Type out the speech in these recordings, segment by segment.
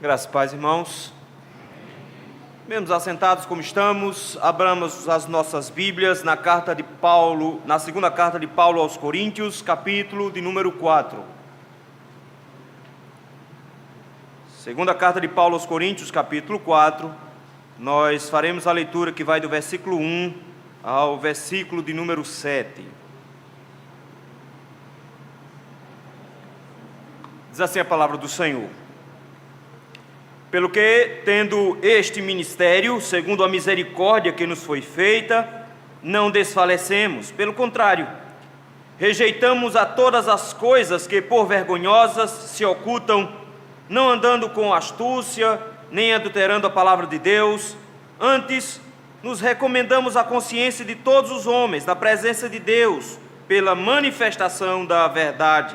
Graças a paz, irmãos. Mesmo assentados como estamos, abramos as nossas Bíblias na segunda carta de Paulo aos Coríntios, capítulo de número 4. Segunda carta de Paulo aos Coríntios, capítulo 4. Nós faremos a leitura que vai do versículo 1 ao versículo de número 7. Diz assim a palavra do Senhor: Pelo que, tendo este ministério, segundo a misericórdia que nos foi feita, não desfalecemos. Pelo contrário, rejeitamos a todas as coisas que por vergonhosas se ocultam, não andando com astúcia, nem adulterando a palavra de Deus. Antes, nos recomendamos à consciência de todos os homens, na presença de Deus, pela manifestação da verdade.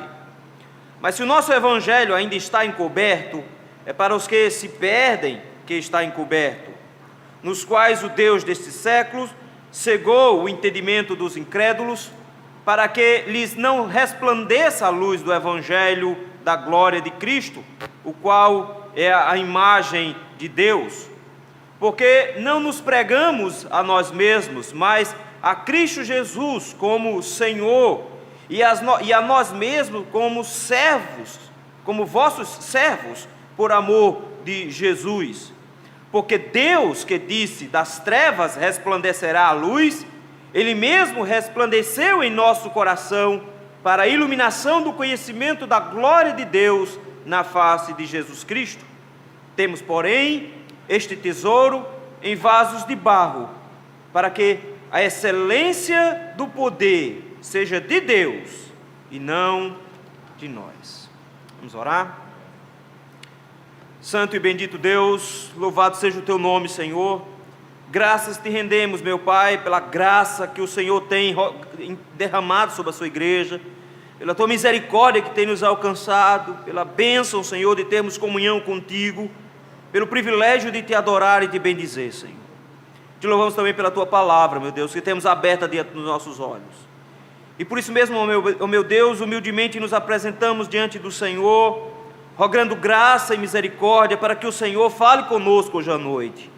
Mas se o nosso evangelho ainda está encoberto, é para os que se perdem que está encoberto, nos quais o Deus destes séculos cegou o entendimento dos incrédulos, para que lhes não resplandeça a luz do evangelho da glória de Cristo, o qual é a imagem de Deus. Porque não nos pregamos a nós mesmos, mas a Cristo Jesus como Senhor, e a nós mesmos como servos, como vossos servos, por amor de Jesus. Porque Deus, que disse, das trevas resplandecerá a luz, Ele mesmo resplandeceu em nosso coração, para a iluminação do conhecimento da glória de Deus na face de Jesus Cristo. Temos, porém, este tesouro em vasos de barro, para que a excelência do poder seja de Deus e não de nós. Vamos orar? Santo e bendito Deus, louvado seja o Teu nome, Senhor. Graças te rendemos, meu Pai, pela graça que o Senhor tem derramado sobre a Sua igreja, pela Tua misericórdia que tem nos alcançado, pela bênção, Senhor, de termos comunhão contigo, pelo privilégio de Te adorar e Te bendizer, Senhor. Te louvamos também pela Tua palavra, meu Deus, que temos aberta diante dos nossos olhos. E por isso mesmo, ó meu Deus, humildemente nos apresentamos diante do Senhor, rogando graça e misericórdia para que o Senhor fale conosco hoje à noite.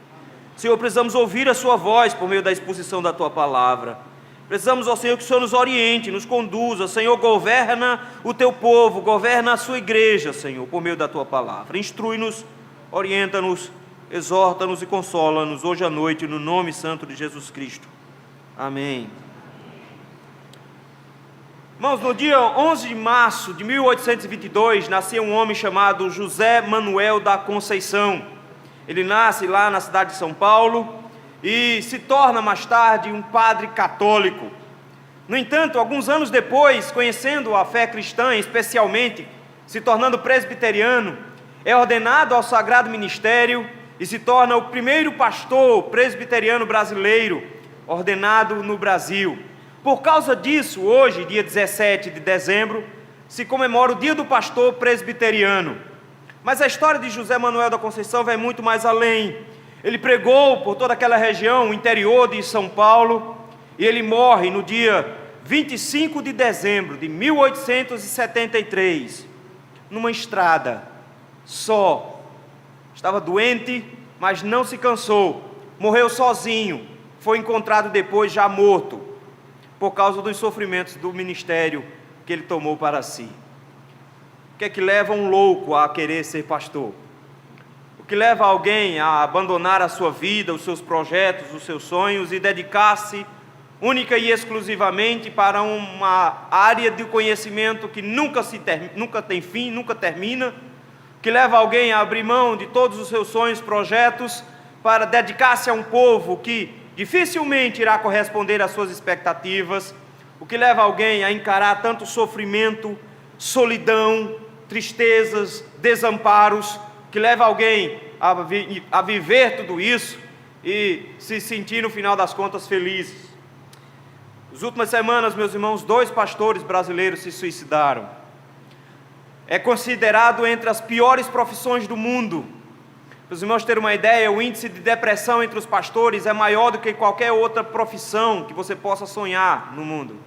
Senhor, precisamos ouvir a Sua voz por meio da exposição da Tua palavra. Precisamos, ó Senhor, que o Senhor nos oriente, nos conduza. Senhor, governa o Teu povo, governa a Sua igreja, Senhor, por meio da Tua palavra. Instrui-nos, orienta-nos, exorta-nos e consola-nos hoje à noite, no nome santo de Jesus Cristo. Amém. Irmãos, no dia 11 de março de 1822, nasceu um homem chamado José Manuel da Conceição. Ele nasce lá na cidade de São Paulo e se torna mais tarde um padre católico. No entanto, alguns anos depois, conhecendo a fé cristã, especialmente se tornando presbiteriano, é ordenado ao sagrado ministério e se torna o primeiro pastor presbiteriano brasileiro ordenado no Brasil. Por causa disso, hoje, dia 17 de dezembro, se comemora o Dia do Pastor Presbiteriano. Mas a história de José Manuel da Conceição vai muito mais além. Ele pregou por toda aquela região, o interior de São Paulo, e ele morre no dia 25 de dezembro de 1873, numa estrada, só. Estava doente, mas não se cansou. Morreu sozinho, foi encontrado depois já morto, por causa dos sofrimentos do ministério que ele tomou para si. O que é que leva um louco a querer ser pastor? O que leva alguém a abandonar a sua vida, os seus projetos, os seus sonhos e dedicar-se única e exclusivamente para uma área de conhecimento que nunca tem fim, nunca termina? O que leva alguém a abrir mão de todos os seus sonhos, projetos, para dedicar-se a um povo que dificilmente irá corresponder às suas expectativas? O que leva alguém a encarar tanto sofrimento, solidão, tristezas, desamparos? O que leva alguém a viver tudo isso e se sentir no final das contas felizes? Nas últimas semanas, meus irmãos, 2 pastores brasileiros se suicidaram. É considerado entre as piores profissões do mundo. Para os irmãos terem uma ideia, o índice de depressão entre os pastores é maior do que qualquer outra profissão que você possa sonhar no mundo.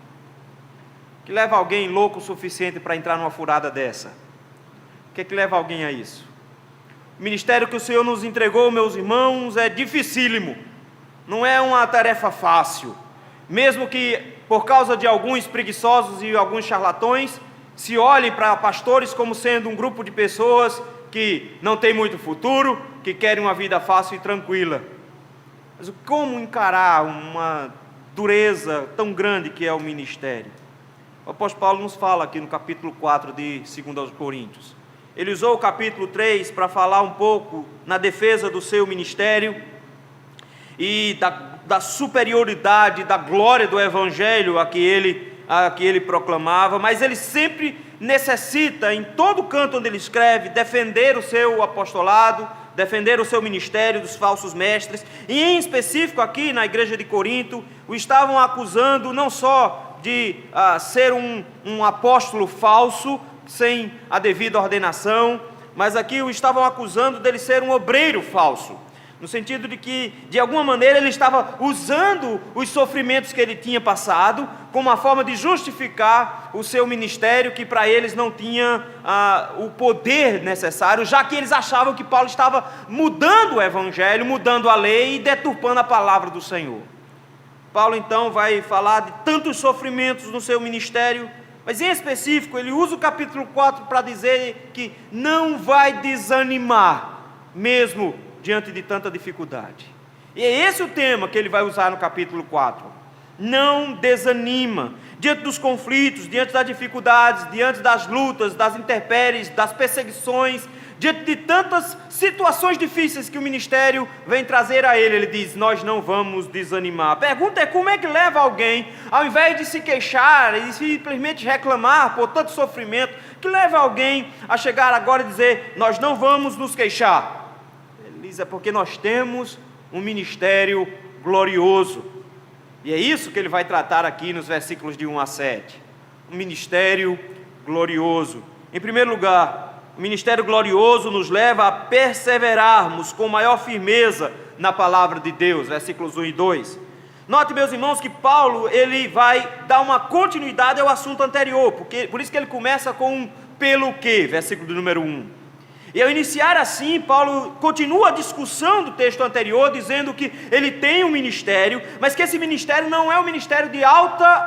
O que leva alguém louco o suficiente para entrar numa furada dessa? O que é que leva alguém a isso? O ministério que o Senhor nos entregou, meus irmãos, é dificílimo. Não é uma tarefa fácil. Mesmo que por causa de alguns preguiçosos e alguns charlatões, se olhem para pastores como sendo um grupo de pessoas que não tem muito futuro, que querem uma vida fácil e tranquila. Mas como encarar uma dureza tão grande que é o ministério? O apóstolo Paulo nos fala aqui no capítulo 4 de 2 aos Coríntios. Ele usou o capítulo 3 para falar um pouco na defesa do seu ministério e da superioridade, da glória do evangelho a que ele proclamava, mas ele sempre necessita, em todo canto onde ele escreve, defender o seu apostolado, defender o seu ministério dos falsos mestres, e em específico aqui na igreja de Corinto, o estavam acusando não só de ser um apóstolo falso, sem a devida ordenação, mas aqui o estavam acusando dele ser um obreiro falso, no sentido de que, de alguma maneira, ele estava usando os sofrimentos que ele tinha passado como uma forma de justificar o seu ministério, que para eles não tinha o poder necessário, já que eles achavam que Paulo estava mudando o evangelho, mudando a lei e deturpando a palavra do Senhor. Paulo então vai falar de tantos sofrimentos no seu ministério, mas em específico ele usa o capítulo 4 para dizer que não vai desanimar, mesmo diante de tanta dificuldade. E é esse o tema que ele vai usar no capítulo 4. Não desanima, diante dos conflitos, diante das dificuldades, diante das lutas, das intempéries, das perseguições, diante de tantas situações difíceis que o ministério vem trazer a ele. Ele diz, nós não vamos desanimar. A pergunta é, como é que leva alguém, ao invés de se queixar e simplesmente reclamar por tanto sofrimento, que leva alguém a chegar agora e dizer, nós não vamos nos queixar? Ele diz, é porque nós temos um ministério glorioso. E é isso que ele vai tratar aqui nos versículos de 1 a 7. Um ministério glorioso. Em primeiro lugar, o ministério glorioso nos leva a perseverarmos com maior firmeza na palavra de Deus, versículos 1 e 2. Note, meus irmãos, que Paulo ele vai dar uma continuidade ao assunto anterior, por isso que ele começa com um pelo quê, versículo do número 1. E ao iniciar assim, Paulo continua a discussão do texto anterior, dizendo que ele tem um ministério, mas que esse ministério não é um ministério de alta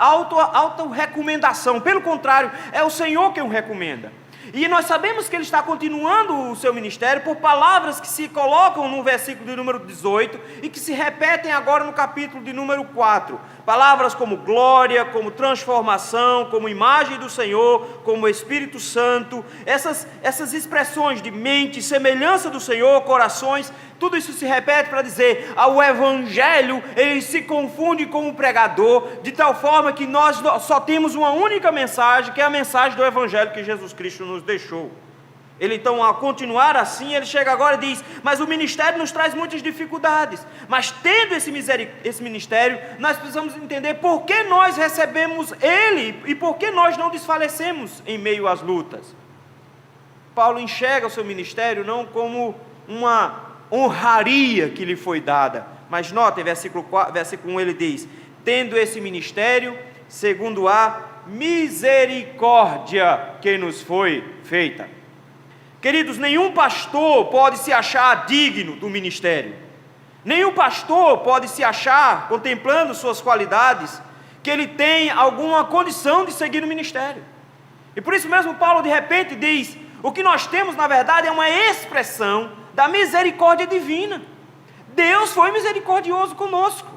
recomendação, pelo contrário, é o Senhor quem o recomenda. E nós sabemos que ele está continuando o seu ministério por palavras que se colocam no versículo de número 18 e que se repetem agora no capítulo de número 4. Palavras como glória, como transformação, como imagem do Senhor, como Espírito Santo, essas expressões de mente, semelhança do Senhor, corações, tudo isso se repete para dizer, o Evangelho, ele se confunde com o pregador, de tal forma que nós só temos uma única mensagem, que é a mensagem do Evangelho que Jesus Cristo nos deixou. Ele então, ao continuar assim, ele chega agora e diz, mas o ministério nos traz muitas dificuldades, mas tendo esse ministério, nós precisamos entender por que nós recebemos ele, e por que nós não desfalecemos em meio às lutas. Paulo enxerga o seu ministério não como uma honraria que lhe foi dada, mas notem, versículo 1 ele diz, tendo esse ministério, segundo a misericórdia que nos foi feita. Queridos, nenhum pastor pode se achar digno do ministério, nenhum pastor pode se achar, contemplando suas qualidades, que ele tem alguma condição de seguir o ministério. E por isso mesmo Paulo de repente diz, o que nós temos na verdade é uma expressão da misericórdia divina. Deus foi misericordioso conosco,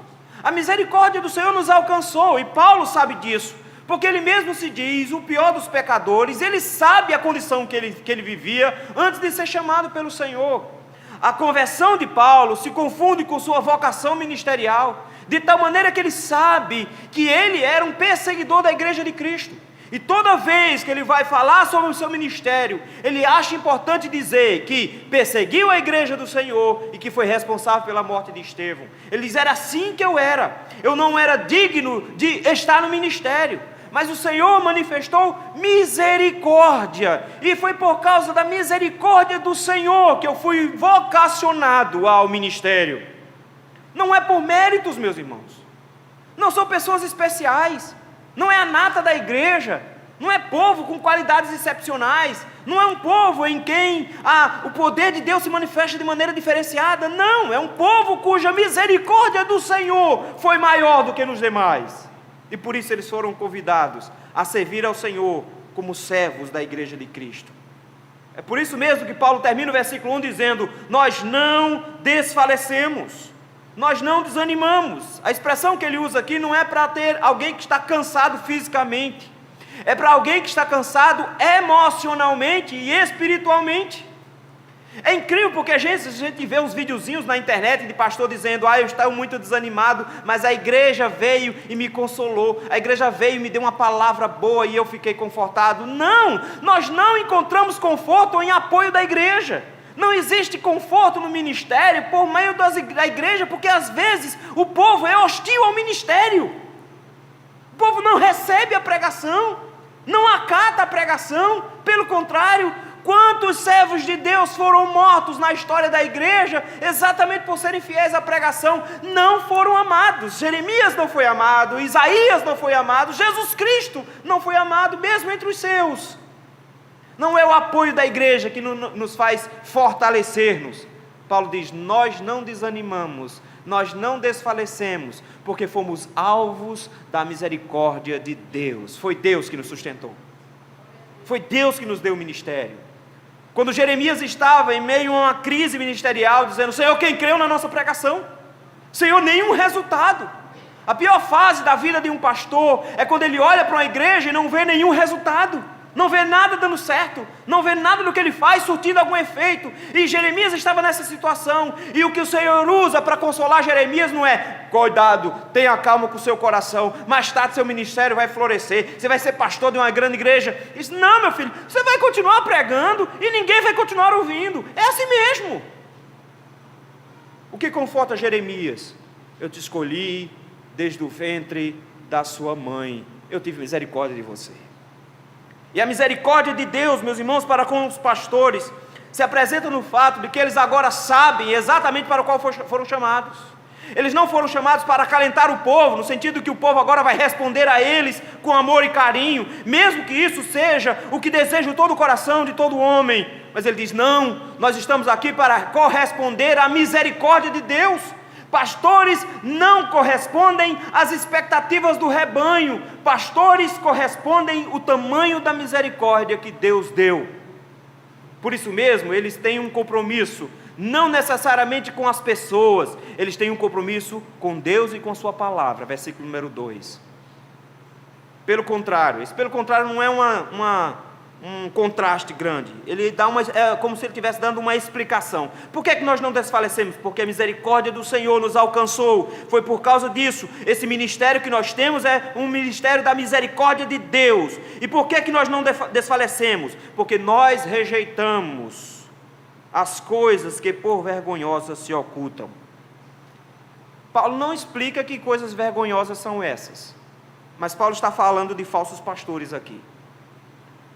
a misericórdia do Senhor nos alcançou, e Paulo sabe disso, porque ele mesmo se diz o pior dos pecadores, ele sabe a condição que ele vivia antes de ser chamado pelo Senhor. A conversão de Paulo se confunde com sua vocação ministerial, de tal maneira que ele sabe que ele era um perseguidor da igreja de Cristo. E toda vez que ele vai falar sobre o seu ministério, ele acha importante dizer que perseguiu a igreja do Senhor e que foi responsável pela morte de Estevão. Ele diz, era assim que eu não era digno de estar no ministério, mas o Senhor manifestou misericórdia, e foi por causa da misericórdia do Senhor que eu fui vocacionado ao ministério. Não é por méritos, meus irmãos, não são pessoas especiais, não é a nata da igreja, não é povo com qualidades excepcionais, não é um povo em quem o poder de Deus se manifesta de maneira diferenciada, não, é um povo cuja misericórdia do Senhor foi maior do que nos demais, e por isso eles foram convidados a servir ao Senhor como servos da igreja de Cristo. É por isso mesmo que Paulo termina o versículo 1 dizendo: nós não desfalecemos, nós não desanimamos. A expressão que ele usa aqui não é para ter alguém que está cansado fisicamente, é para alguém que está cansado emocionalmente e espiritualmente. É incrível porque às vezes a gente vê uns videozinhos na internet de pastor dizendo: eu estou muito desanimado, mas a igreja veio e me consolou, a igreja veio e me deu uma palavra boa e eu fiquei confortado. Não, nós não encontramos conforto em apoio da igreja. Não existe conforto no ministério por meio da igreja, porque às vezes o povo é hostil ao ministério. O povo não recebe a pregação, não acata a pregação, pelo contrário. Quantos servos de Deus foram mortos na história da igreja, exatamente por serem fiéis à pregação, não foram amados. Jeremias não foi amado, Isaías não foi amado, Jesus Cristo não foi amado, mesmo entre os seus. Não é o apoio da igreja que nos faz fortalecer-nos. Paulo diz: nós não desanimamos, nós não desfalecemos, porque fomos alvos da misericórdia de Deus. Foi Deus que nos sustentou, foi Deus que nos deu o ministério. Quando Jeremias estava em meio a uma crise ministerial, dizendo: Senhor, quem creu na nossa pregação? Senhor, nenhum resultado. A pior fase da vida de um pastor é quando ele olha para uma igreja e não vê nenhum resultado, não vê nada dando certo, não vê nada do que ele faz surtindo algum efeito. E Jeremias estava nessa situação, e o que o Senhor usa para consolar Jeremias não é: cuidado, tenha calma com o seu coração, mais tarde seu ministério vai florescer, você vai ser pastor de uma grande igreja. Diz: não, meu filho, você vai continuar pregando e ninguém vai continuar ouvindo, é assim mesmo. O que conforta Jeremias? Eu te escolhi desde o ventre da sua mãe, eu tive misericórdia de você. E a misericórdia de Deus, meus irmãos, para com os pastores, se apresenta no fato de que eles agora sabem exatamente para o qual foram chamados. Eles não foram chamados para acalentar o povo, no sentido que o povo agora vai responder a eles com amor e carinho, mesmo que isso seja o que deseja todo o coração de todo homem. Mas ele diz: não, nós estamos aqui para corresponder à misericórdia de Deus. Pastores não correspondem às expectativas do rebanho, pastores correspondem ao tamanho da misericórdia que Deus deu. Por isso mesmo, eles têm um compromisso, não necessariamente com as pessoas, eles têm um compromisso com Deus e com a sua palavra, versículo número 2. Pelo contrário, esse pelo contrário não é um contraste grande, ele dá é como se ele estivesse dando uma explicação. Por que nós não desfalecemos? Porque a misericórdia do Senhor nos alcançou, foi por causa disso. Esse ministério que nós temos é um ministério da misericórdia de Deus. E por que nós não desfalecemos? Porque nós rejeitamos as coisas que por vergonhosas se ocultam. Paulo não explica que coisas vergonhosas são essas, mas Paulo está falando de falsos pastores aqui.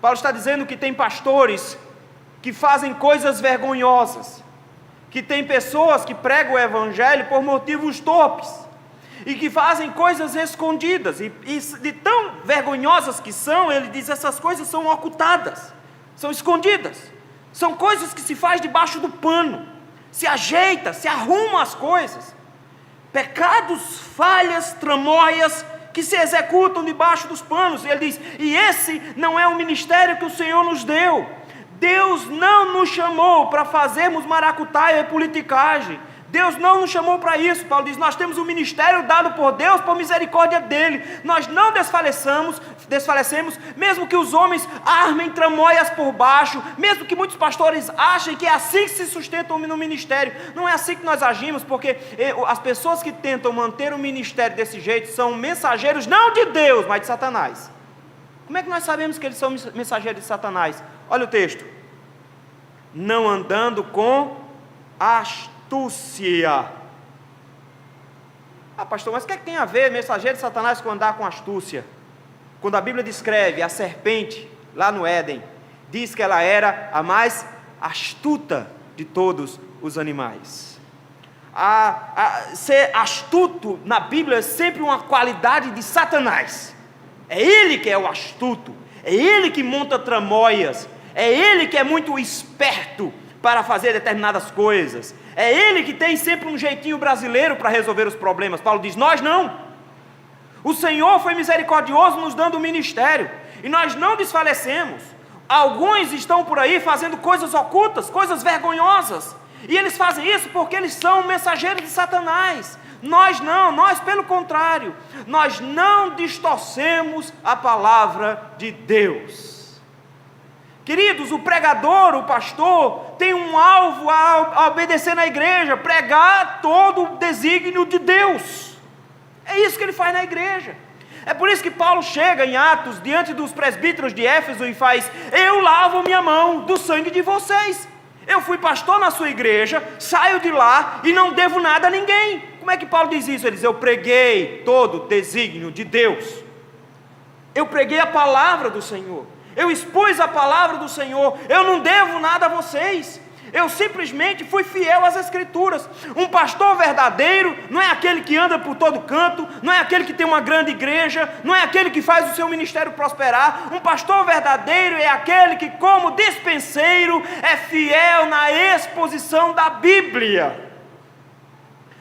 Paulo está dizendo que tem pastores que fazem coisas vergonhosas, que tem pessoas que pregam o evangelho por motivos torpes, e que fazem coisas escondidas, e de tão vergonhosas que são, ele diz: essas coisas são ocultadas, são escondidas, são coisas que se faz debaixo do pano, se ajeita, se arruma as coisas, pecados, falhas, tramóias, que se executam debaixo dos panos. Ele diz: e esse não é o ministério que o Senhor nos deu. Deus não nos chamou para fazermos maracutaia e politicagem. Deus não nos chamou para isso. Paulo diz: nós temos um ministério dado por Deus, por misericórdia dele. Nós não desfalecemos, mesmo que os homens armem tramóias por baixo, mesmo que muitos pastores achem que é assim que se sustentam no ministério. Não é assim que nós agimos, porque as pessoas que tentam manter o ministério desse jeito são mensageiros não de Deus, mas de Satanás. Como é que nós sabemos que eles são mensageiros de Satanás? Olha o texto: não andando com astúcia. Pastor, mas o que é que tem a ver mensageiro de Satanás com andar com astúcia? Quando a Bíblia descreve a serpente lá no Éden, diz que ela era a mais astuta de todos os animais. Ser astuto na Bíblia é sempre uma qualidade de Satanás. É ele que é o astuto, É ele que monta tramóias, é ele que é muito esperto para fazer determinadas coisas, é ele que tem sempre um jeitinho brasileiro para resolver os problemas. Paulo diz: nós não. O Senhor foi misericordioso nos dando o ministério, e nós não desfalecemos. Alguns estão por aí fazendo coisas ocultas, coisas vergonhosas, e eles fazem isso porque eles são mensageiros de Satanás. Nós não, nós pelo contrário, nós não distorcemos a palavra de Deus. Queridos, o pregador, o pastor, tem um alvo a obedecer na igreja: pregar todo o desígnio de Deus. É isso que ele faz na igreja. É por isso que Paulo chega em Atos, diante dos presbíteros de Éfeso, e faz: eu lavo minha mão do sangue de vocês. Eu fui pastor na sua igreja, saio de lá e não devo nada a ninguém. Como é que Paulo diz isso? Ele diz: eu preguei todo o desígnio de Deus. Eu preguei a palavra do Senhor. Eu expus a palavra do Senhor. Eu não devo nada a vocês. Eu simplesmente fui fiel às Escrituras. Um pastor verdadeiro não é aquele que anda por todo canto, não é aquele que tem uma grande igreja, não é aquele que faz o seu ministério prosperar. Um pastor verdadeiro é aquele que, como dispenseiro, é fiel na exposição da Bíblia.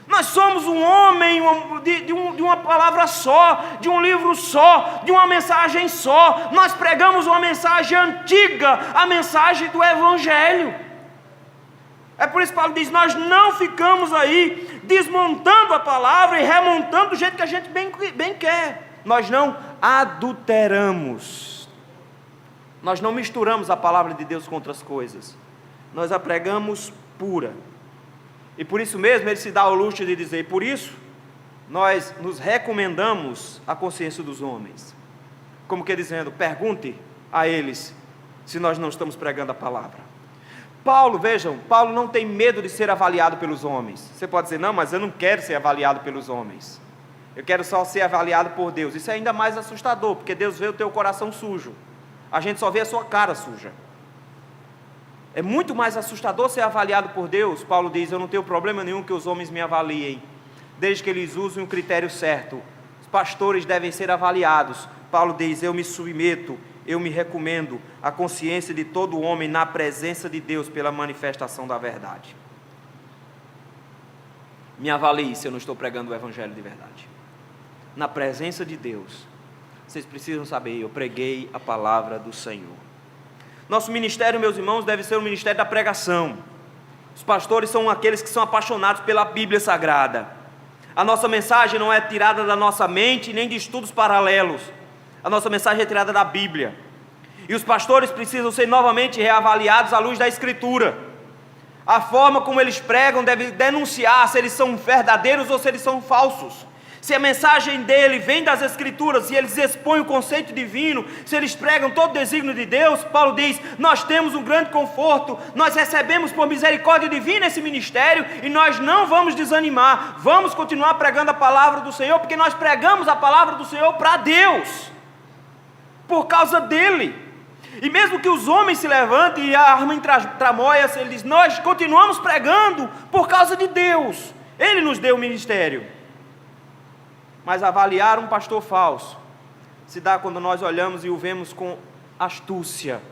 Nós somos um homem de uma palavra só, de um livro só, de uma mensagem só. Nós pregamos uma mensagem antiga, a mensagem do Evangelho. É por isso que Paulo diz: nós não ficamos aí desmontando a palavra e remontando do jeito que a gente bem quer. Nós não adulteramos. Nós não misturamos a palavra de Deus com outras coisas. Nós a pregamos pura. E por isso mesmo ele se dá ao luxo de dizer: por isso nós nos recomendamos à consciência dos homens. Como que dizendo: pergunte a eles se nós não estamos pregando a palavra. Paulo, vejam, Paulo não tem medo de ser avaliado pelos homens. Você pode dizer: não, mas eu não quero ser avaliado pelos homens, eu quero só ser avaliado por Deus. Isso é ainda mais assustador, porque Deus vê o teu coração sujo, a gente só vê a sua cara suja. É muito mais assustador ser avaliado por Deus. Paulo diz: eu não tenho problema nenhum que os homens me avaliem, desde que eles usem o critério certo. Os pastores devem ser avaliados. Paulo diz: eu me submeto, eu me recomendo à consciência de todo homem na presença de Deus pela manifestação da verdade. Me avalie se eu não estou pregando o Evangelho de verdade. Na presença de Deus, vocês precisam saber: eu preguei a palavra do Senhor. Nosso ministério, meus irmãos, deve ser o ministério da pregação. Os pastores são aqueles que são apaixonados pela Bíblia Sagrada. A nossa mensagem não é tirada da nossa mente, nem de estudos paralelos. A nossa mensagem é tirada da Bíblia. E os pastores precisam ser novamente reavaliados à luz da Escritura. A forma como eles pregam deve denunciar se eles são verdadeiros ou se eles são falsos. Se a mensagem dele vem das Escrituras, se eles expõem o conceito divino, se eles pregam todo o desígnio de Deus, Paulo diz: nós temos um grande conforto, nós recebemos por misericórdia divina esse ministério, e nós não vamos desanimar, vamos continuar pregando a palavra do Senhor, porque nós pregamos a palavra do Senhor para Deus, por causa dele. E mesmo que os homens se levantem e armem tramóias, ele diz: nós continuamos pregando por causa de Deus, ele nos deu o ministério. Mas avaliar um pastor falso se dá quando nós olhamos e o vemos com astúcia,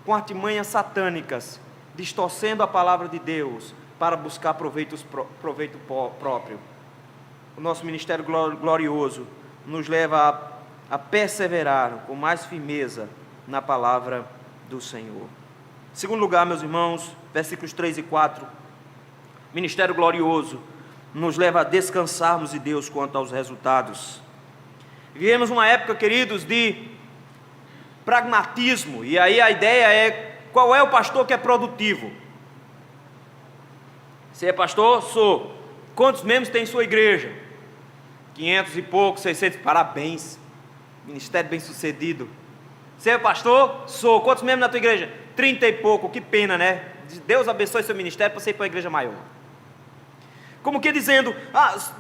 com artimanhas satânicas, distorcendo a palavra de Deus para buscar proveito próprio. O nosso ministério glorioso nos leva a perseverar com mais firmeza na palavra do Senhor. Em segundo lugar, meus irmãos, versículos 3 e 4, ministério glorioso nos leva a descansarmos de Deus quanto aos resultados. Vivemos uma época, queridos, de pragmatismo, e aí a ideia é: qual é o pastor que é produtivo? Você é pastor? Sou. Quantos membros tem em sua igreja? 500 e pouco, 600, parabéns, ministério bem sucedido. Você é pastor? Sou. Quantos membros na tua igreja? 30 e pouco, que pena, né? Deus abençoe seu ministério para você ir para uma igreja maior. Como que dizendo: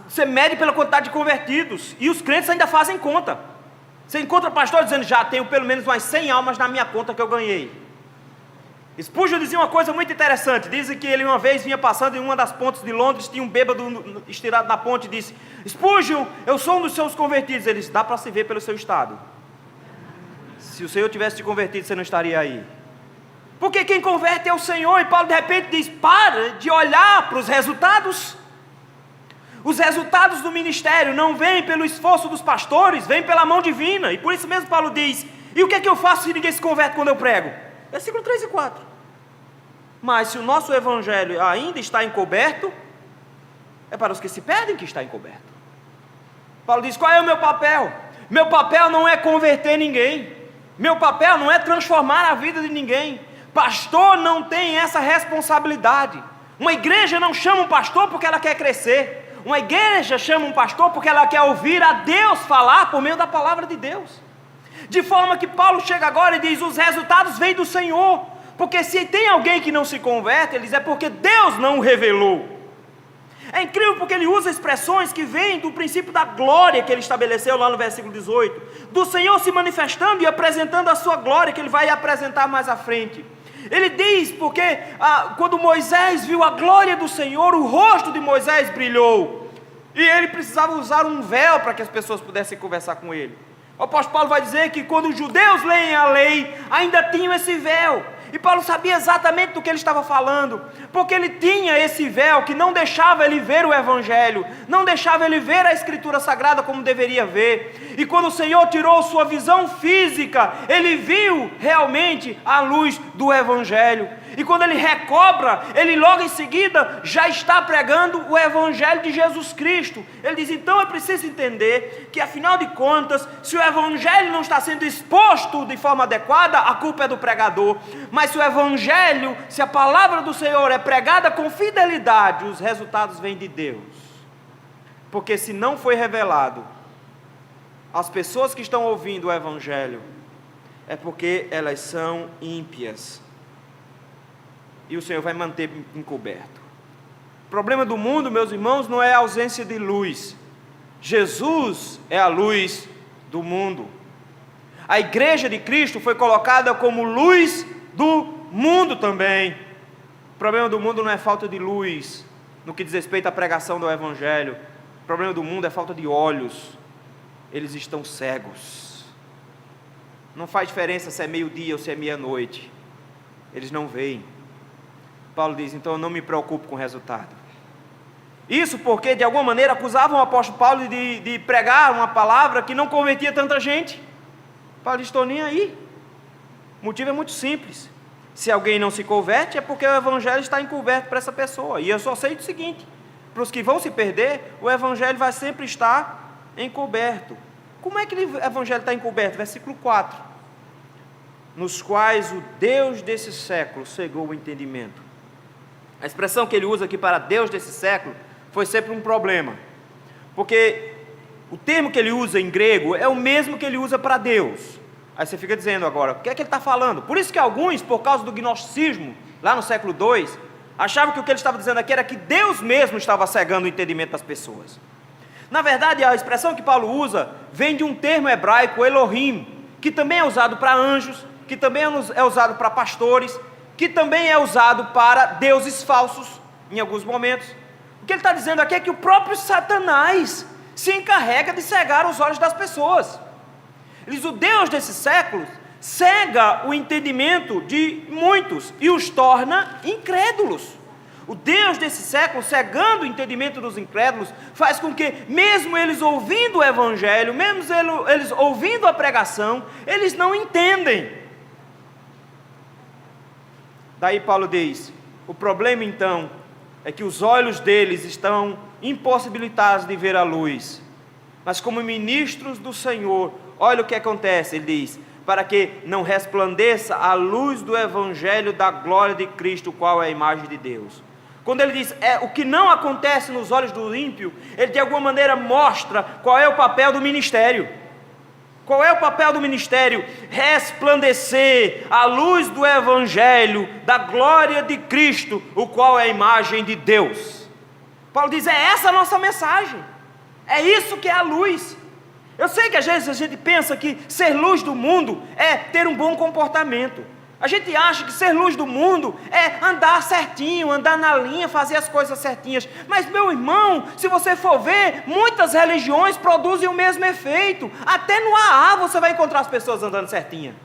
você mede pela quantidade de convertidos, e os crentes ainda fazem conta. Você encontra pastor dizendo: já tenho pelo menos umas 100 almas na minha conta que eu ganhei. Spurgeon dizia uma coisa muito interessante. Dizem que ele uma vez vinha passando em uma das pontes de Londres, tinha um bêbado estirado na ponte e disse: Spurgeon, eu sou um dos seus convertidos. Ele disse: dá para se ver pelo seu estado. Se o Senhor tivesse te convertido, você não estaria aí. Porque quem converte é o Senhor. E Paulo de repente diz: para de olhar para os resultados. Os resultados do ministério não vêm pelo esforço dos pastores, vêm pela mão divina. E por isso mesmo Paulo diz: e o que é que eu faço se ninguém se converte quando eu prego? Versículo 3 e 4. Mas se o nosso evangelho ainda está encoberto, é para os que se perdem que está encoberto. Paulo diz: qual é o meu papel? Meu papel não é converter ninguém. Meu papel não é transformar a vida de ninguém. Pastor não tem essa responsabilidade. Uma igreja não chama um pastor porque ela quer crescer. Uma igreja chama um pastor porque ela quer ouvir a Deus falar por meio da palavra de Deus. De forma que Paulo chega agora e diz: os resultados vêm do Senhor. Porque se tem alguém que não se converte, ele diz: é porque Deus não o revelou. É incrível porque ele usa expressões que vêm do princípio da glória que ele estabeleceu lá no versículo 18. Do Senhor se manifestando e apresentando a sua glória, que ele vai apresentar mais à frente. Ele diz porque quando Moisés viu a glória do Senhor, o rosto de Moisés brilhou. E ele precisava usar um véu para que as pessoas pudessem conversar com ele. O apóstolo Paulo vai dizer que quando os judeus leem a lei, ainda tinham esse véu. E Paulo sabia exatamente do que ele estava falando, porque ele tinha esse véu que não deixava ele ver o Evangelho, não deixava ele ver a Escritura Sagrada como deveria ver. E quando o Senhor tirou sua visão física, ele viu realmente a luz do Evangelho. E quando ele recobra, ele logo em seguida já está pregando o Evangelho de Jesus Cristo. Ele diz: então é preciso entender que afinal de contas, se o Evangelho não está sendo exposto de forma adequada, a culpa é do pregador. Mas se o Evangelho, se a palavra do Senhor é pregada com fidelidade, os resultados vêm de Deus. Porque se não foi revelado às pessoas que estão ouvindo o Evangelho, é porque elas são ímpias. E o Senhor vai manter encoberto. O problema do mundo, meus irmãos, não é a ausência de luz. Jesus é a luz do mundo. A igreja de Cristo foi colocada como luz do mundo também. O problema do mundo não é falta de luz no que diz respeito à pregação do Evangelho. O problema do mundo é falta de olhos. Eles estão cegos. Não faz diferença se é meio-dia ou se é meia-noite. Eles não veem. Paulo diz: então eu não me preocupo com o resultado. Isso porque de alguma maneira acusavam o apóstolo Paulo de pregar uma palavra que não convertia tanta gente. Paulo diz: estou nem aí. O motivo é muito simples. Se alguém não se converte, é porque o Evangelho está encoberto para essa pessoa. E eu só sei do seguinte: para os que vão se perder, o Evangelho vai sempre estar encoberto. Como é que o Evangelho está encoberto? Versículo 4: nos quais o Deus desse século cegou o entendimento. A expressão que ele usa aqui para Deus desse século foi sempre um problema, porque o termo que ele usa em grego é o mesmo que ele usa para Deus. Aí você fica dizendo agora, o que é que ele está falando? Por isso que alguns, por causa do gnosticismo, lá no século II, achavam que o que ele estava dizendo aqui era que Deus mesmo estava cegando o entendimento das pessoas. Na verdade, a expressão que Paulo usa vem de um termo hebraico, Elohim, que também é usado para anjos, que também é usado para pastores, que também é usado para deuses falsos, em alguns momentos. O que ele está dizendo aqui é que o próprio Satanás se encarrega de cegar os olhos das pessoas. Ele diz: o Deus desses séculos cega o entendimento de muitos e os torna incrédulos. O Deus desse século, cegando o entendimento dos incrédulos, faz com que, mesmo eles ouvindo o Evangelho, mesmo eles ouvindo a pregação, eles não entendem. Daí Paulo diz: o problema então é que os olhos deles estão impossibilitados de ver a luz. Mas como ministros do Senhor, olha o que acontece, ele diz: para que não resplandeça a luz do Evangelho da glória de Cristo, qual é a imagem de Deus. Quando ele diz o que não acontece nos olhos do ímpio, ele de alguma maneira mostra qual é o papel do ministério. Qual é o papel do ministério? Resplandecer a luz do Evangelho da glória de Cristo, o qual é a imagem de Deus. Paulo diz: é essa a nossa mensagem, é isso que é a luz. Eu sei que às vezes a gente pensa que ser luz do mundo é ter um bom comportamento. A gente acha que ser luz do mundo é andar certinho, andar na linha, fazer as coisas certinhas. Mas, meu irmão, se você for ver, muitas religiões produzem o mesmo efeito. Até no AA você vai encontrar as pessoas andando certinha.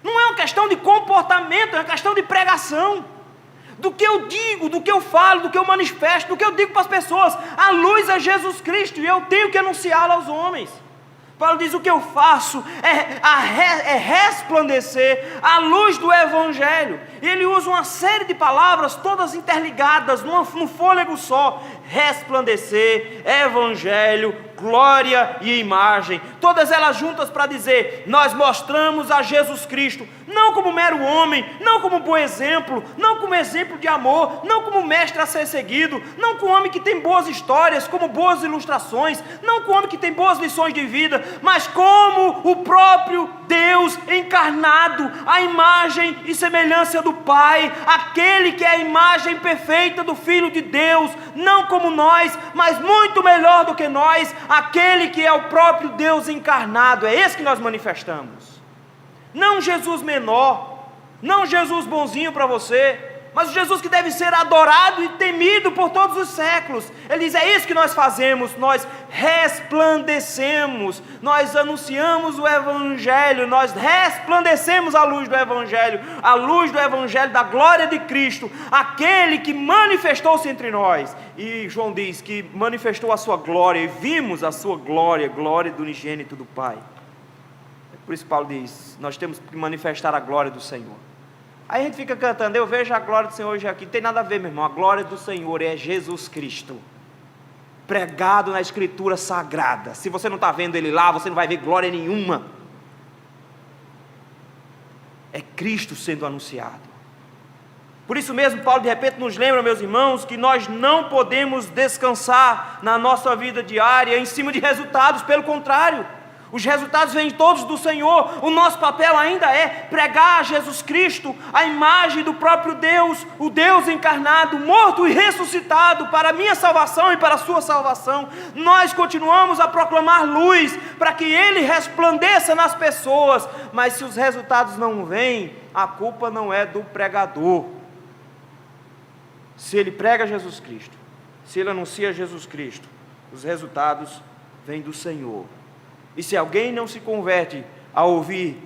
Não é uma questão de comportamento, é uma questão de pregação. Do que eu digo, do que eu falo, do que eu manifesto, do que eu digo para as pessoas. A luz é Jesus Cristo e eu tenho que anunciá-lo aos homens. Paulo diz: o que eu faço é resplandecer a luz do Evangelho. E ele usa uma série de palavras, todas interligadas, num fôlego só. Resplandecer, Evangelho, glória e imagem. Todas elas juntas para dizer: nós mostramos a Jesus Cristo, não como mero homem, não como bom exemplo, não como exemplo de amor, não como mestre a ser seguido, não como homem que tem boas histórias, como boas ilustrações, não como homem que tem boas lições de vida, mas como o próprio Deus encarnado, a imagem e semelhança do Pai, aquele que é a imagem perfeita do Filho de Deus, não como nós, mas muito melhor do que nós, aquele que é o próprio Deus encarnado. É esse que nós manifestamos. Não Jesus menor, não Jesus bonzinho para você, mas o Jesus que deve ser adorado e temido por todos os séculos. Ele diz: é isso que nós fazemos, nós resplandecemos, nós anunciamos o Evangelho, nós resplandecemos a luz do Evangelho da glória de Cristo, aquele que manifestou-se entre nós. E João diz que manifestou a sua glória, e vimos a sua glória, glória do unigênito do Pai. Por isso Paulo diz: nós temos que manifestar a glória do Senhor. Aí a gente fica cantando: eu vejo a glória do Senhor hoje aqui. Não tem nada a ver, meu irmão. A glória do Senhor é Jesus Cristo, pregado na Escritura Sagrada. Se você não está vendo Ele lá, você não vai ver glória nenhuma. É Cristo sendo anunciado. Por isso mesmo, Paulo de repente nos lembra, meus irmãos, que nós não podemos descansar na nossa vida diária em cima de resultados. Pelo contrário, os resultados vêm todos do Senhor. O nosso papel ainda é pregar Jesus Cristo, a imagem do próprio Deus, o Deus encarnado, morto e ressuscitado para a minha salvação e para a sua salvação. Nós continuamos a proclamar luz para que Ele resplandeça nas pessoas, mas se os resultados não vêm, a culpa não é do pregador. Se ele prega Jesus Cristo, se ele anuncia Jesus Cristo, os resultados vêm do Senhor. E se alguém não se converte a ouvir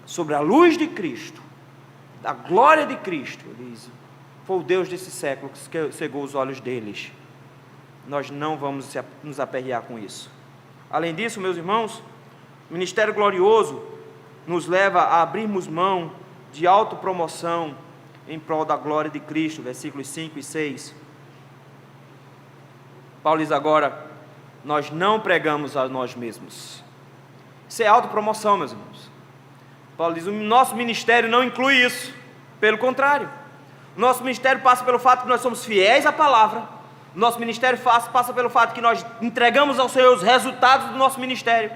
sobre a luz de Cristo, da glória de Cristo, ele diz: foi o Deus desse século que cegou os olhos deles. Nós não vamos nos aperrear com isso. Além disso, meus irmãos, o ministério glorioso nos leva a abrirmos mão de autopromoção em prol da glória de Cristo, versículos 5 e 6. Paulo diz agora: nós não pregamos a nós mesmos. Isso é autopromoção, meus irmãos. Paulo diz: o nosso ministério não inclui isso. Pelo contrário, o nosso ministério passa pelo fato que nós somos fiéis à palavra. O nosso ministério passa pelo fato que nós entregamos ao Senhor os resultados do nosso ministério.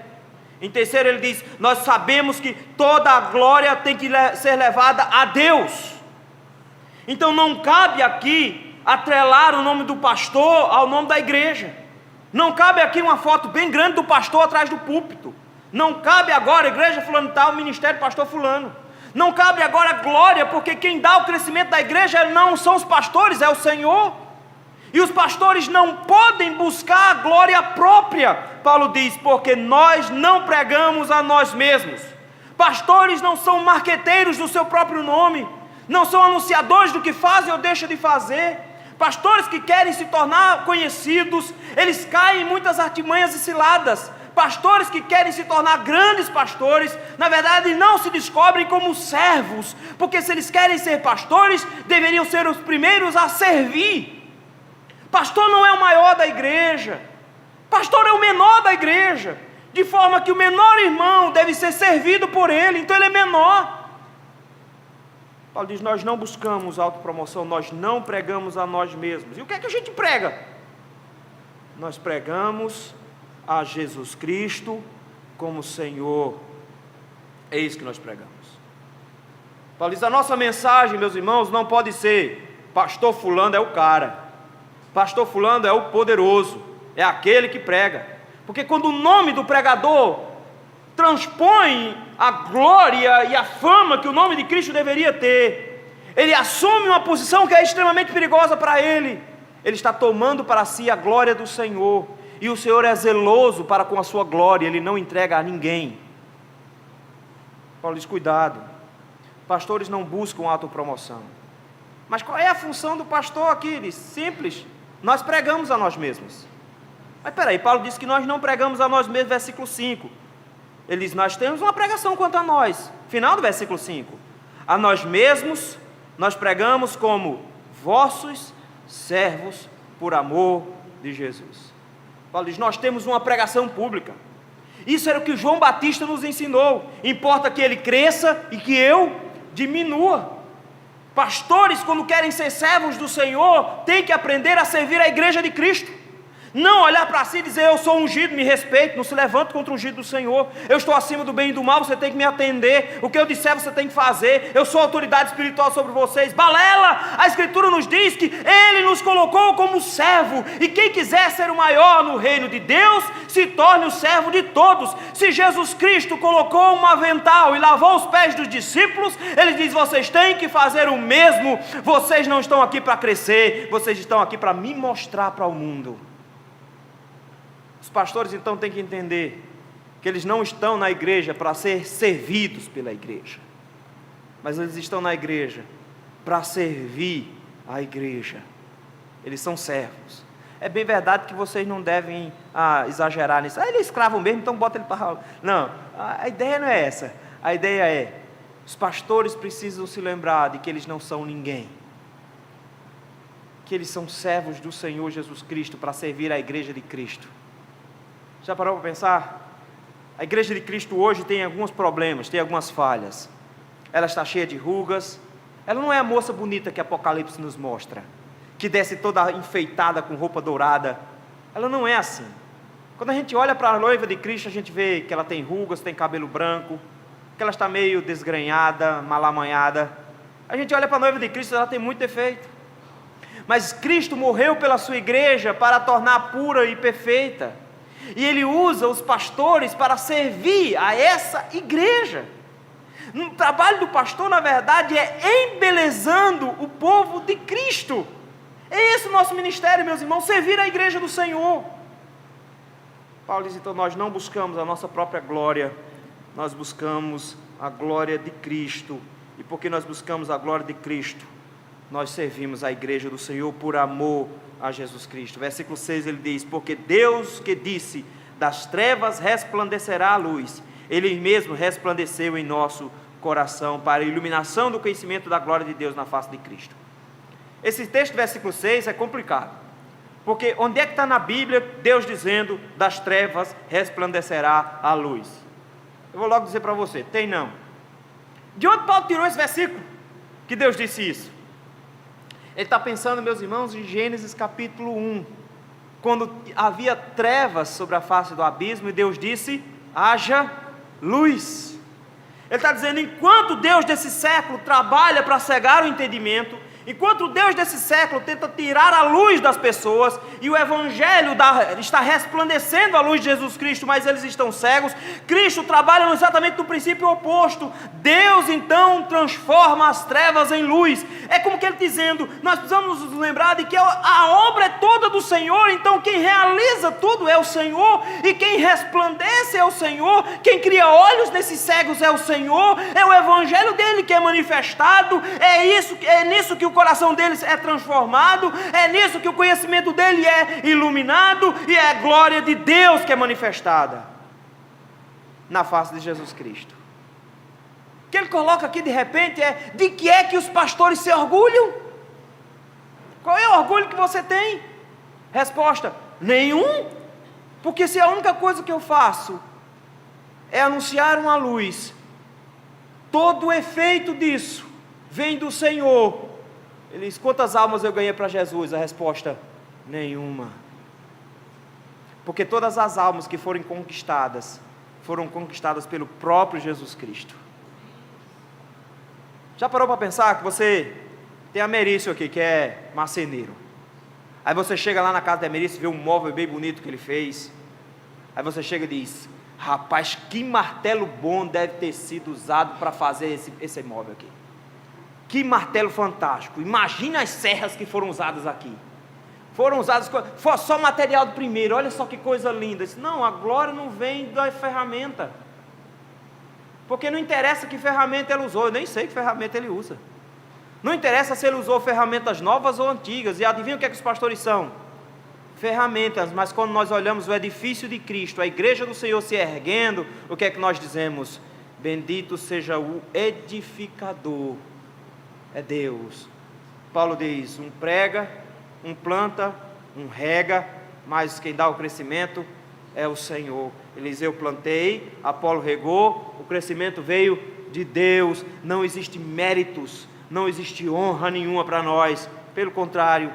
Em terceiro, ele diz: nós sabemos que toda a glória tem que ser levada a Deus. Então não cabe aqui atrelar o nome do pastor ao nome da igreja. Não cabe aqui uma foto bem grande do pastor atrás do púlpito. Não cabe agora igreja fulano tal, ministério pastor fulano. Não cabe agora glória, porque quem dá o crescimento da igreja não são os pastores, é o Senhor. E os pastores não podem buscar a glória própria. Paulo diz: porque nós não pregamos a nós mesmos. Pastores não são marqueteiros do seu próprio nome, não são anunciadores do que fazem ou deixam de fazer. Pastores que querem se tornar conhecidos, eles caem em muitas artimanhas e ciladas. Pastores que querem se tornar grandes pastores, na verdade não se descobrem como servos, porque se eles querem ser pastores, deveriam ser os primeiros a servir. Pastor não é o maior da igreja, pastor é o menor da igreja, de forma que o menor irmão deve ser servido por ele, então ele é menor. Paulo diz: nós não buscamos autopromoção, nós não pregamos a nós mesmos. E o que é que a gente prega? Nós pregamos a Jesus Cristo como Senhor. É isso que nós pregamos. Paulo diz: a nossa mensagem, meus irmãos, não pode ser: pastor fulano é o cara, pastor fulano é o poderoso, é aquele que prega. Porque quando o nome do pregador transpõe a glória e a fama que o nome de Cristo deveria ter. Ele assume uma posição que é extremamente perigosa para ele. Ele está tomando para si a glória do Senhor, e o Senhor é zeloso para com a sua glória, Ele não entrega a ninguém. Paulo diz: cuidado, pastores não buscam autopromoção. Mas qual é a função do pastor aqui? Ele diz: simples, nós pregamos a nós mesmos. Mas peraí, Paulo diz que nós não pregamos a nós mesmos, versículo 5. Ele diz: nós temos uma pregação quanto a nós, final do versículo 5. A nós mesmos nós pregamos como vossos servos por amor de Jesus. Paulo diz: nós temos uma pregação pública. Isso era o que João Batista nos ensinou. Importa que ele cresça e que eu diminua. Pastores, quando querem ser servos do Senhor, têm que aprender a servir a igreja de Cristo. Não olhar para si e dizer: eu sou ungido, me respeito. Não se levante contra o ungido do Senhor. Eu estou acima do bem e do mal, você tem que me atender. O que eu disser você tem que fazer. Eu sou autoridade espiritual sobre vocês. Balela! A Escritura nos diz que Ele nos colocou como servo, e quem quiser ser o maior no reino de Deus, se torne o servo de todos. Se Jesus Cristo colocou um avental e lavou os pés dos discípulos, Ele diz: vocês têm que fazer o mesmo. Vocês não estão aqui para crescer, vocês estão aqui para me mostrar para o mundo. Os pastores então têm que entender que eles não estão na igreja para ser servidos pela igreja, mas eles estão na igreja para servir a igreja. Eles são servos. É bem verdade que vocês não devem exagerar nisso. Ele é escravo mesmo, então bota ele para... Não, a ideia não é essa. A ideia é: os pastores precisam se lembrar de que eles não são ninguém, que eles são servos do Senhor Jesus Cristo para servir a igreja de Cristo. Já parou para pensar? A igreja de Cristo hoje tem alguns problemas, tem algumas falhas. Ela está cheia de rugas. Ela não é a moça bonita que Apocalipse nos mostra, que desce toda enfeitada com roupa dourada. Ela não é assim. Quando a gente olha para a noiva de Cristo, a gente vê que ela tem rugas, tem cabelo branco, que ela está meio desgrenhada, mal amanhada. A gente olha para a noiva de Cristo, ela tem muito defeito. Mas Cristo morreu pela sua igreja para a tornar pura e perfeita. E Ele usa os pastores para servir a essa igreja. O trabalho do pastor, na verdade, é embelezando o povo de Cristo. É esse o nosso ministério, meus irmãos: servir a igreja do Senhor. Paulo diz então: nós não buscamos a nossa própria glória, nós buscamos a glória de Cristo. E porque nós buscamos a glória de Cristo, nós servimos a igreja do Senhor por amor a Jesus Cristo. Versículo 6 ele diz: porque Deus que disse: das trevas resplandecerá a luz, Ele mesmo resplandeceu em nosso coração para a iluminação do conhecimento da glória de Deus na face de Cristo. Esse texto, versículo 6, é complicado, porque onde é que está na Bíblia Deus dizendo: das trevas resplandecerá a luz? Eu vou logo dizer para você: tem não. De onde Paulo tirou esse versículo que Deus disse isso? Ele está pensando, meus irmãos, em Gênesis capítulo 1, quando havia trevas sobre a face do abismo, e Deus disse: haja luz. Ele está dizendo: enquanto Deus desse século trabalha para cegar o entendimento, enquanto o Deus desse século tenta tirar a luz das pessoas, e o Evangelho está resplandecendo a luz de Jesus Cristo, mas eles estão cegos, Cristo trabalha exatamente no princípio oposto. Deus então transforma as trevas em luz. É como que Ele dizendo: nós precisamos nos lembrar de que a obra é toda do Senhor, então quem realiza tudo é o Senhor, e quem resplandece é o Senhor, quem cria olhos nesses cegos é o Senhor, é o Evangelho dele que é manifestado, é nisso que o coração deles é transformado, é nisso que o conhecimento dele é iluminado, e é a glória de Deus que é manifestada na face de Jesus Cristo. O que ele coloca aqui de repente é: de que é que os pastores se orgulham? Qual é o orgulho que você tem? Resposta: nenhum, porque se a única coisa que eu faço é anunciar uma luz, todo o efeito disso vem do Senhor. Ele diz: quantas almas eu ganhei para Jesus? A resposta: nenhuma. Porque todas as almas que foram conquistadas pelo próprio Jesus Cristo. Já parou para pensar que você tem a Merício aqui, que é marceneiro? Aí você chega lá na casa da Merício e vê um móvel bem bonito que ele fez. Aí você chega e diz: Rapaz, que martelo bom deve ter sido usado para fazer esse imóvel aqui. Que martelo fantástico. Imagina as serras que foram usadas aqui. Foram usadas, foi só material do primeiro, olha só que coisa linda. Disse, não, a glória não vem da ferramenta. Porque não interessa que ferramenta ele usou, eu nem sei que ferramenta ele usa. Não interessa se ele usou ferramentas novas ou antigas. E adivinha o que é que os pastores são? Ferramentas, mas quando nós olhamos o edifício de Cristo, a igreja do Senhor se erguendo, o que é que nós dizemos? Bendito seja o edificador, é Deus. Paulo diz, um prega, um planta, um rega, mas quem dá o crescimento é o Senhor. Eliseu plantei, Apolo regou, o crescimento veio de Deus, não existe méritos, não existe honra nenhuma para nós, pelo contrário,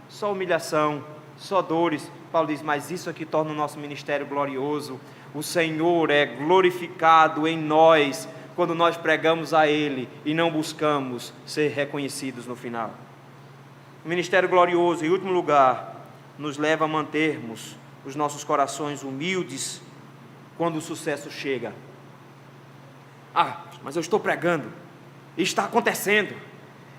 só humilhação, só dores. Paulo diz, mas isso aqui torna o nosso ministério glorioso. O Senhor é glorificado em nós, quando nós pregamos a Ele e não buscamos ser reconhecidos no final. O ministério glorioso, em último lugar, nos leva a mantermos os nossos corações humildes quando o sucesso chega. Ah, mas eu estou pregando, e está acontecendo,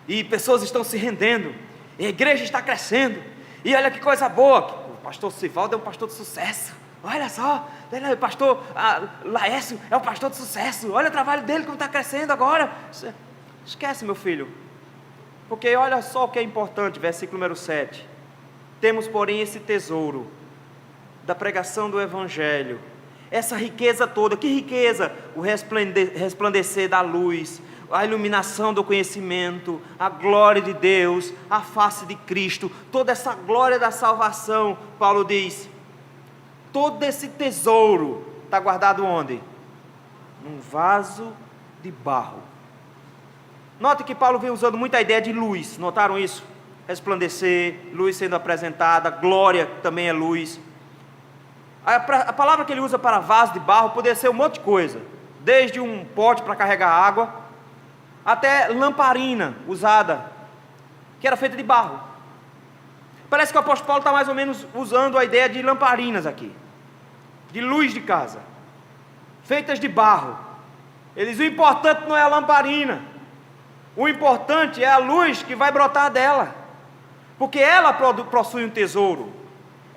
e pessoas estão se rendendo, e a igreja está crescendo, e olha que coisa boa, o pastor Sivaldo é um pastor de sucesso, olha só, o pastor Laércio é um pastor de sucesso, olha o trabalho dele como está crescendo agora. Esquece, meu filho, porque olha só o que é importante, versículo número 7, temos porém esse tesouro da pregação do Evangelho, essa riqueza toda, que riqueza? O resplandecer da luz, a iluminação do conhecimento, a glória de Deus, a face de Cristo, toda essa glória da salvação. Paulo diz, todo esse tesouro está guardado onde? Num vaso de barro. Note que Paulo vem usando muita ideia de luz, notaram isso? Resplandecer, luz sendo apresentada, glória também é luz. A palavra que ele usa para vaso de barro poderia ser um monte de coisa, desde um pote para carregar água, até lamparina usada, que era feita de barro. Parece que o apóstolo Paulo está mais ou menos usando a ideia de lamparinas aqui, de luz de casa, feitas de barro. Ele diz, o importante não é a lamparina, o importante é a luz que vai brotar dela, porque ela possui um tesouro.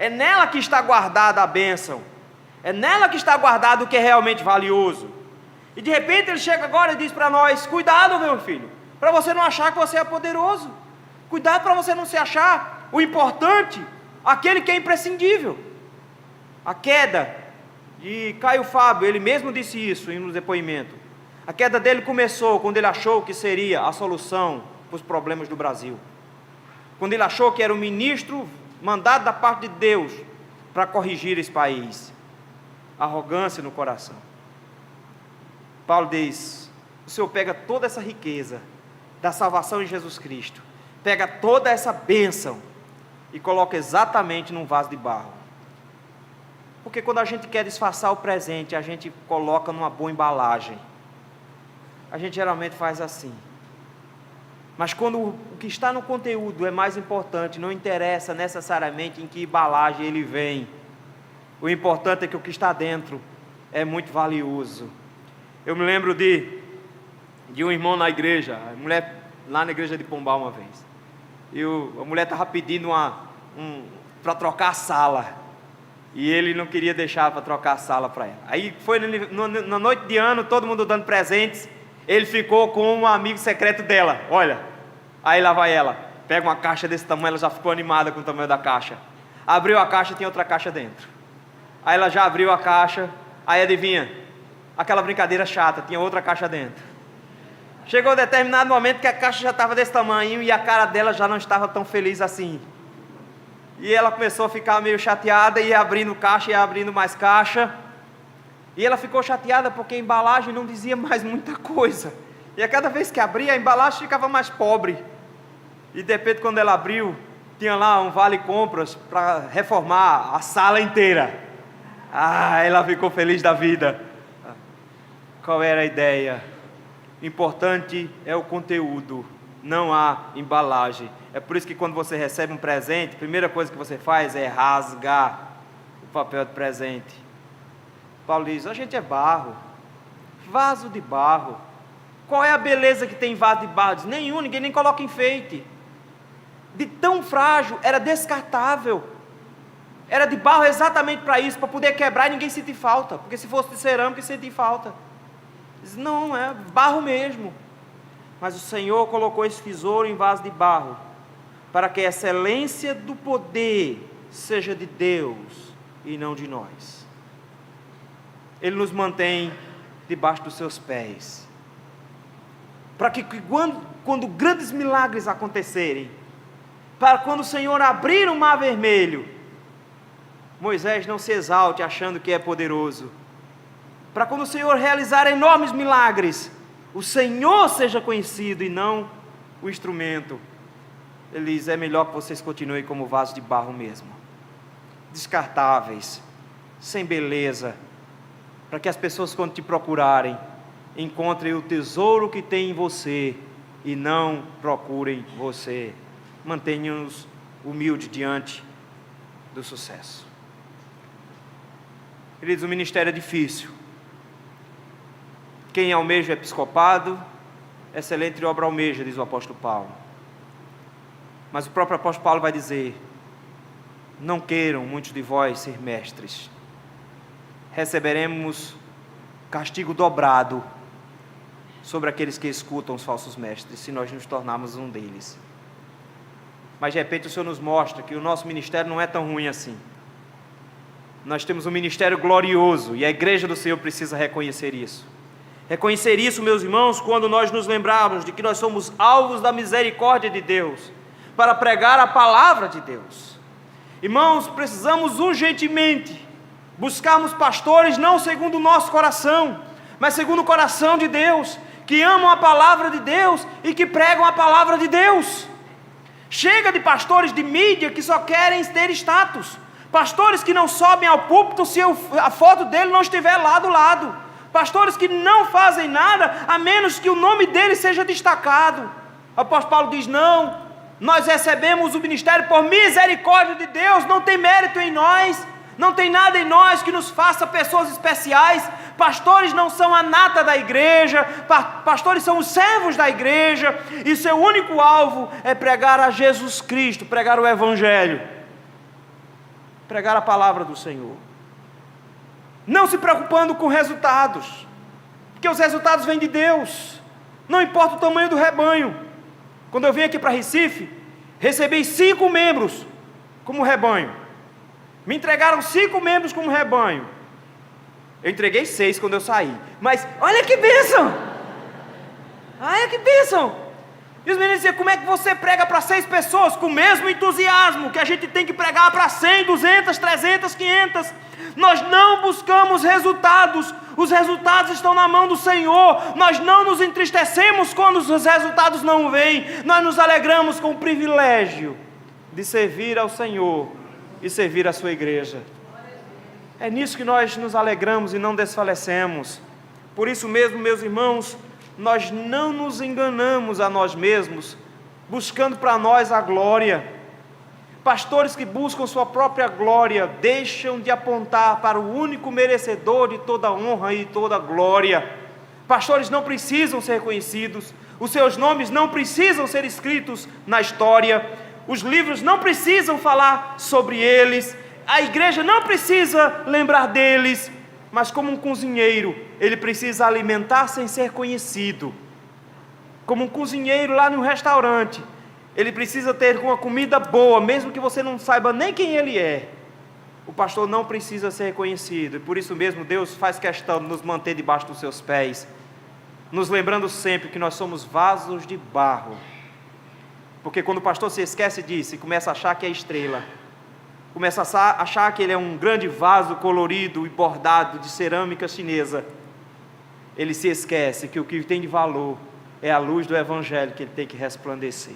É nela que está guardada a bênção, é nela que está guardado o que é realmente valioso. E de repente ele chega agora e diz para nós, cuidado meu filho, para você não achar que você é poderoso, cuidado para você não se achar o importante, aquele que é imprescindível. A queda de Caio Fábio, ele mesmo disse isso em um depoimento, a queda dele começou quando ele achou que seria a solução para os problemas do Brasil, quando ele achou que era o ministro mandado da parte de Deus para corrigir esse país. Arrogância no coração. Paulo diz, o Senhor pega toda essa riqueza da salvação em Jesus Cristo, pega toda essa bênção e coloca exatamente num vaso de barro. Porque quando a gente quer disfarçar o presente, a gente coloca numa boa embalagem. A gente geralmente faz assim. Mas quando o que está no conteúdo é mais importante, não interessa necessariamente em que embalagem ele vem. O importante é que o que está dentro é muito valioso. Eu me lembro de um irmão na igreja, a mulher lá na igreja de Pombal uma vez. E a mulher estava pedindo para trocar a sala. E ele não queria deixar para trocar a sala para ela. Aí foi na noite de ano, todo mundo dando presentes. Ele ficou com um amigo secreto dela, olha. Aí lá vai ela, pega uma caixa desse tamanho, ela já ficou animada com o tamanho da caixa. Abriu a caixa e tinha outra caixa dentro. Aí ela já abriu a caixa, aí adivinha, aquela brincadeira chata, tinha outra caixa dentro. Chegou um determinado momento que a caixa já estava desse tamanho e a cara dela já não estava tão feliz assim. E ela começou a ficar meio chateada, ia abrindo caixa, ia abrindo mais caixa. E ela ficou chateada porque a embalagem não dizia mais muita coisa. E a cada vez que abria, a embalagem ficava mais pobre. E de repente, quando ela abriu, tinha lá um vale-compras para reformar a sala inteira. Ah, ela ficou feliz da vida. Qual era a ideia? Importante é o conteúdo, não há embalagem. É por isso que quando você recebe um presente, a primeira coisa que você faz é rasgar o papel de presente. Paulo diz: a gente é barro, vaso de barro. Qual é a beleza que tem em vaso de barro? Diz: nenhum, ninguém nem coloca enfeite. De tão frágil, era descartável. Era de barro exatamente para isso, para poder quebrar e ninguém sentir falta. Porque se fosse de cerâmica, sentir falta. Diz: não, é barro mesmo. Mas o Senhor colocou esse tesouro em vaso de barro, para que a excelência do poder seja de Deus e não de nós. Ele nos mantém debaixo dos seus pés, para que quando grandes milagres acontecerem, para quando o Senhor abrir o mar vermelho, Moisés não se exalte achando que é poderoso, para quando o Senhor realizar enormes milagres, o Senhor seja conhecido e não o instrumento. Ele diz: é melhor que vocês continuem como vaso de barro mesmo, descartáveis, sem beleza, para que as pessoas, quando te procurarem, encontrem o tesouro que tem em você e não procurem você. Mantenha-nos humildes diante do sucesso. Queridos, o ministério é difícil. Quem almeja o episcopado, excelente obra almeja, diz o apóstolo Paulo. Mas o próprio apóstolo Paulo vai dizer: não queiram muitos de vós ser mestres. Receberemos castigo dobrado sobre aqueles que escutam os falsos mestres, se nós nos tornarmos um deles. Mas de repente o Senhor nos mostra que o nosso ministério não é tão ruim assim. Nós temos um ministério glorioso, e a igreja do Senhor precisa reconhecer isso. Reconhecer isso, meus irmãos, quando nós nos lembrarmos de que nós somos alvos da misericórdia de Deus, para pregar a palavra de Deus. Irmãos, precisamos urgentemente buscarmos pastores não segundo o nosso coração, mas segundo o coração de Deus, que amam a palavra de Deus e que pregam a palavra de Deus. Chega de pastores de mídia que só querem ter status, pastores que não sobem ao púlpito se a foto dele não estiver lá do lado, pastores que não fazem nada a menos que o nome dele seja destacado. O apóstolo Paulo diz: não, nós recebemos o ministério por misericórdia de Deus, não tem mérito em nós, não tem nada em nós que nos faça pessoas especiais. Pastores não são a nata da igreja, pastores são os servos da igreja, e seu único alvo é pregar a Jesus Cristo, pregar o Evangelho, pregar a palavra do Senhor, não se preocupando com resultados, porque os resultados vêm de Deus, não importa o tamanho do rebanho. Quando eu vim aqui para Recife, recebi 5 membros como rebanho, me entregaram 5 membros como rebanho, eu entreguei 6 quando eu saí, mas olha que bênção, olha que bênção. E os meninos diziam: como é que você prega para 6 pessoas com o mesmo entusiasmo que a gente tem que pregar para 100, 200, 300, 500? Nós não buscamos resultados, os resultados estão na mão do Senhor. Nós não nos entristecemos quando os resultados não vêm, nós nos alegramos com o privilégio de servir ao Senhor e servir a sua igreja. É nisso que nós nos alegramos e não desfalecemos. Por isso mesmo, meus irmãos, nós não nos enganamos a nós mesmos, buscando para nós a glória. Pastores que buscam sua própria glória, deixam de apontar para o único merecedor de toda honra e toda glória. Pastores não precisam ser reconhecidos, os seus nomes não precisam ser escritos na história, os livros não precisam falar sobre eles, a igreja não precisa lembrar deles, mas como um cozinheiro, ele precisa alimentar sem ser conhecido. Como um cozinheiro lá no restaurante, ele precisa ter uma comida boa, mesmo que você não saiba nem quem ele é. O pastor não precisa ser reconhecido, e por isso mesmo Deus faz questão de nos manter debaixo dos seus pés, nos lembrando sempre que nós somos vasos de barro. Porque quando o pastor se esquece disso e começa a achar que é estrela, começa a achar que ele é um grande vaso colorido e bordado de cerâmica chinesa, ele se esquece que o que tem de valor é a luz do Evangelho que ele tem que resplandecer.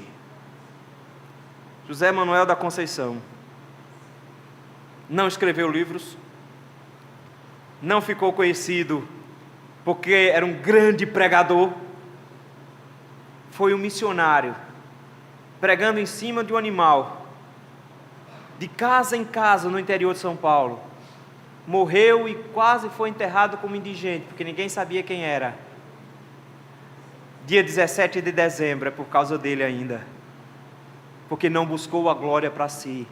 José Manuel da Conceição não escreveu livros, não ficou conhecido porque era um grande pregador, foi um missionário, pregando em cima de um animal, de casa em casa no interior de São Paulo, morreu e quase foi enterrado como indigente, porque ninguém sabia quem era. Dia 17 de dezembro, é por causa dele ainda, porque não buscou a glória para si,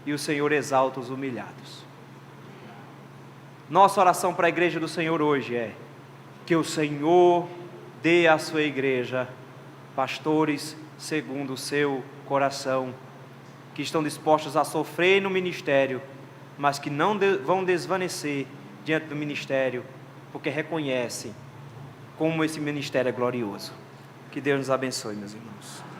e o Senhor exalta os humilhados. Nossa oração para a igreja do Senhor hoje é que o Senhor dê à sua igreja pastores segundo o seu coração, que estão dispostos a sofrer no ministério, mas que não vão desvanecer diante do ministério, porque reconhecem como esse ministério é glorioso. Que Deus nos abençoe, meus irmãos.